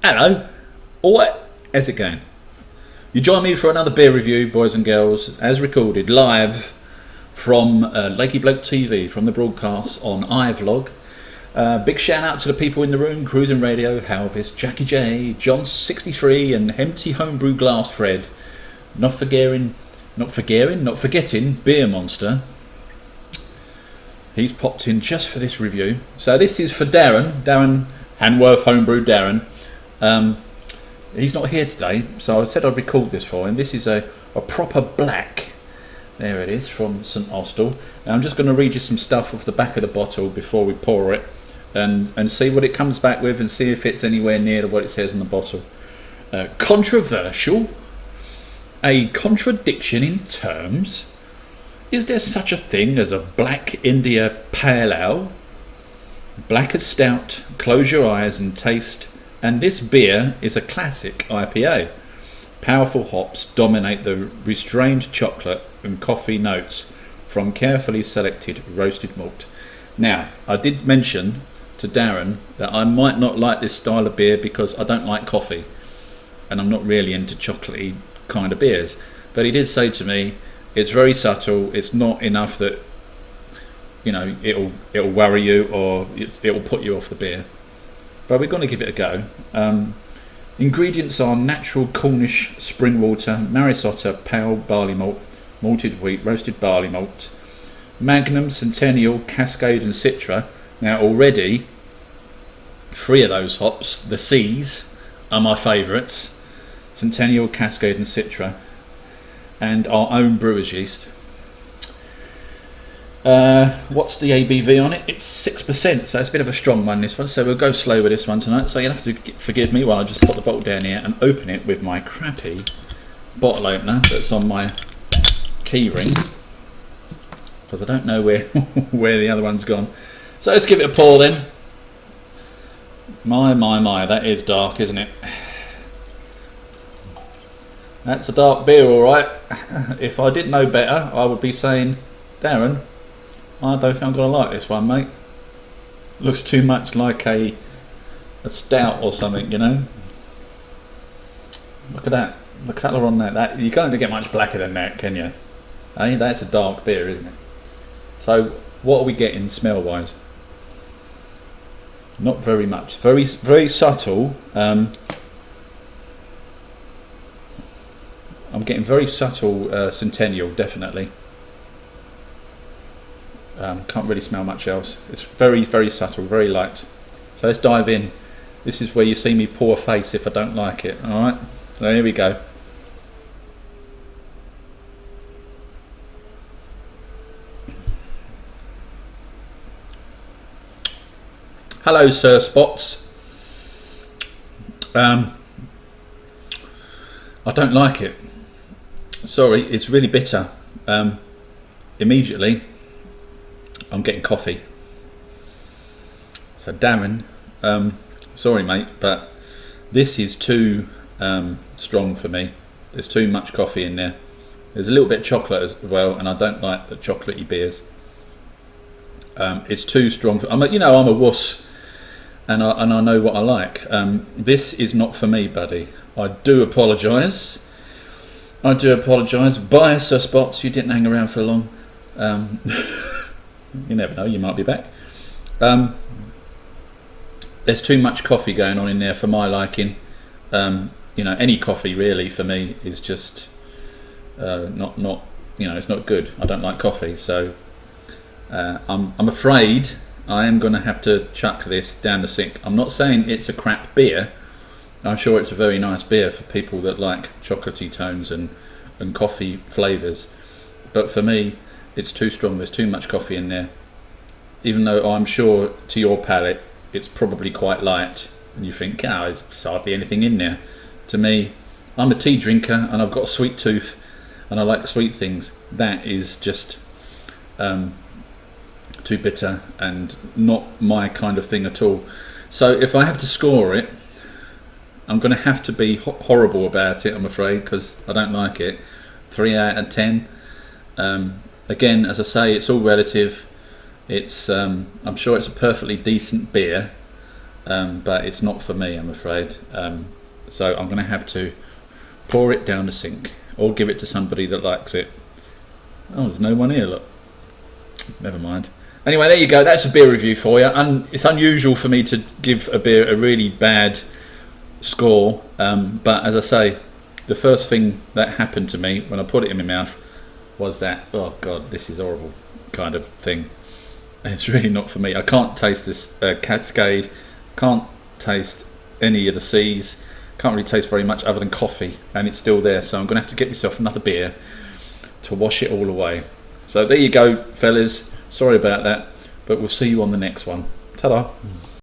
Hello, what? How's it going? You join me for another beer review, boys and girls, as recorded live from Lakey Bloke TV, from the broadcast on iVlog. Big shout out to the people in the room: Cruising Radio, Halvis, Jackie J, John 63, and Empty Homebrew Glass Fred. Not forgetting Beer Monster. He's popped in just for this review. So this is for Darren Hanworth Homebrew Darren. He's not here today, so I said I'd record this for him. This is a proper black. There it is, from St Austell. Now I'm just going to read you some stuff off the back of the bottle before we pour it, and see what it comes back with, and see if it's anywhere near to what it says in the bottle. Controversial? A contradiction in terms? Is there such a thing as a Black India Pale Ale? Black as stout, close your eyes and taste. And this beer is a classic IPA. Powerful hops dominate the restrained chocolate and coffee notes from carefully selected roasted malt. Now, I did mention to Darren that I might not like this style of beer because I don't like coffee, and I'm not really into chocolatey kind of beers. But he did say to me, it's very subtle. It's not enough that it'll worry you or it'll put you off the beer. But we're going to give it a go. Ingredients are natural Cornish spring water, Maris Otter pale barley malt, malted wheat, roasted barley malt, Magnum, Centennial, Cascade and Citra. Now already 3 of those hops, the C's, are my favourites. Centennial, Cascade and Citra, and our own brewer's yeast. What's the ABV on it? It's 6%, so it's a bit of a strong one, this one, so we'll go slow with this one tonight. So you'll have to forgive me while I just put the bottle down here and open it with my crappy bottle opener that's on my key ring, because I don't know where where the other one's gone. So let's give it a pour then. My, that is dark, isn't it? That's a dark beer, alright. If I didn't know better, I would be saying, Darren, I don't think I'm going to like this one, mate. Looks too much like a stout or something, you know. Look at that. The colour on that. You can't get much blacker than that, can you? Hey, that's a dark beer, isn't it? So, what are we getting smell-wise? Not very much. Very, very subtle. I'm getting very subtle Centennial, definitely. Can't really smell much else. It's very, very subtle, very light. So let's dive in. This is where you see me pour a face if I don't like it. Alright, so here we go. Hello, Sir Spots. I don't like it. Sorry, it's really bitter. Immediately I'm getting coffee. So Darren, sorry mate, but this is too strong for me. There's too much coffee in there. There's a little bit of chocolate as well, and I don't like the chocolatey beers. It's too strong. I'm a wuss, and I know what I like. This is not for me, buddy. I do apologise. Bye, Sir Spots. You didn't hang around for long. You never know, you might be back. There's too much coffee going on in there for my liking. Any coffee really for me is just not it's not good. I don't like coffee, so I'm afraid I am going to have to chuck this down the sink. I'm not saying it's a crap beer. I'm sure it's a very nice beer for people that like chocolatey tones and coffee flavours, but for me it's too strong. There's too much coffee in there, even though I'm sure to your palate it's probably quite light and you think, there's hardly anything in there. To me, I'm a tea drinker and I've got a sweet tooth and I like sweet things. That is just too bitter and not my kind of thing at all. So if I have to score it, I'm going to have to be horrible about it, I'm afraid, because I don't like it. 3 out of 10. Again, as I say, it's all relative. It's I'm sure it's a perfectly decent beer, but it's not for me, I'm afraid. So I'm going to have to pour it down the sink or give it to somebody that likes it. Oh, there's no one here, look. Never mind. Anyway, there you go. That's a beer review for you. It's unusual for me to give a beer a really bad score, but as I say, the first thing that happened to me when I put it in my mouth was that, oh God, this is horrible kind of thing. And it's really not for me. I can't taste this Cascade, can't taste any of the C's, can't really taste very much other than coffee, and it's still there. So I'm going to have to get myself another beer to wash it all away. So there you go, fellas. Sorry about that, but we'll see you on the next one. Ta-da.